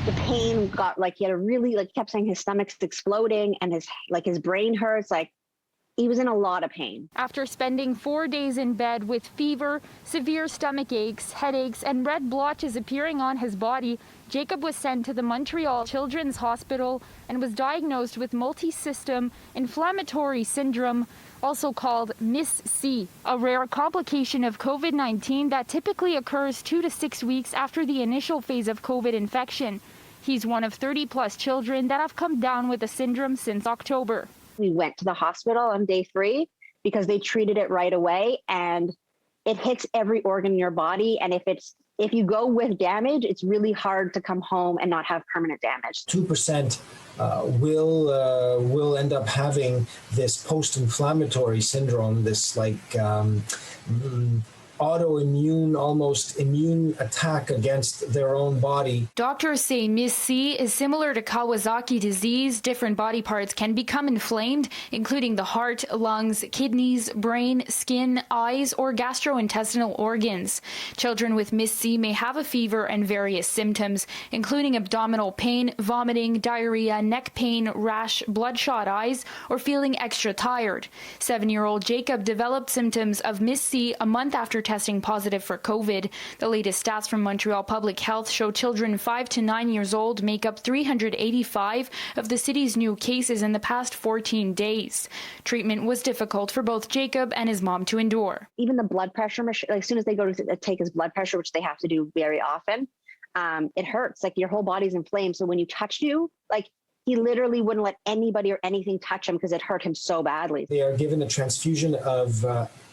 the pain got like, he had a really, like, kept saying his stomach's exploding and his brain hurts. Like, he was in a lot of pain. After spending 4 days in bed with fever, severe stomach aches, headaches, and red blotches appearing on his body, Jacob was sent to the Montreal Children's Hospital and was diagnosed with multi-system inflammatory syndrome, also called MIS-C, a rare complication of COVID-19 that typically occurs 2 to 6 weeks after the initial phase of COVID infection. He's one of 30-plus children that have come down with the syndrome since October. We went to the hospital on day 3 because they treated it right away, and it hits every organ in your body. And if you go with damage, it's really hard to come home and not have permanent damage. 2% will end up having this post-inflammatory syndrome, this autoimmune, almost immune attack against their own body. Doctors say MIS-C is similar to Kawasaki disease. Different body parts can become inflamed, including the heart, lungs, kidneys, brain, skin, eyes, or gastrointestinal organs. Children with MIS-C may have a fever and various symptoms, including abdominal pain, vomiting, diarrhea, neck pain, rash, bloodshot eyes, or feeling extra tired. 7-year-old Jacob developed symptoms of MIS-C a month after testing positive for COVID. The latest stats from Montreal Public Health show children 5 to 9 years old make up 385 of the city's new cases in the past 14 days. Treatment was difficult for both Jacob and his mom to endure. Even the blood pressure machine, like, as soon as they go to take his blood pressure, which they have to do very often, it hurts. Like, your whole body's inflamed. So when you touch you, like, he literally wouldn't let anybody or anything touch him because it hurt him so badly. They are given a transfusion of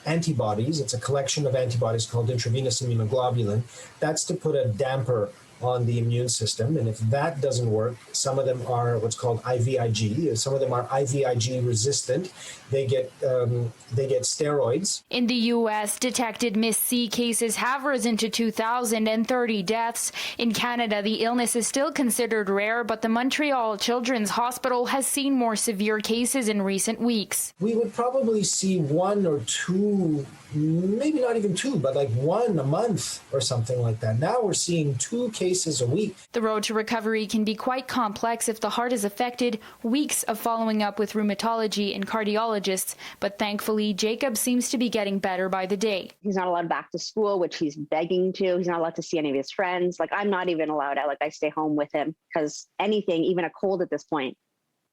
antibodies. It's a collection of antibodies called intravenous immunoglobulin. That's to put a damper on the immune system. And if that doesn't work, some of them are what's called IVIG. Some of them are IVIG resistant. They get steroids. In the U.S., detected MIS-C cases have risen to 2,030 deaths. In Canada, the illness is still considered rare, but the Montreal Children's Hospital has seen more severe cases in recent weeks. We would probably see 1 or 2, maybe not even 2, but like 1 a month or something like that. Now we're seeing 2 cases a week. The road to recovery can be quite complex if the heart is affected. Weeks of following up with rheumatology and cardiologists, but thankfully, Jacob seems to be getting better by the day. He's not allowed back to school, which he's begging to. He's not allowed to see any of his friends. Like, I'm not even allowed out. Like, I stay home with him because anything, even a cold at this point,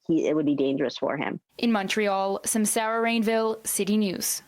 it would be dangerous for him. In Montreal, Samsara Rainville, City News.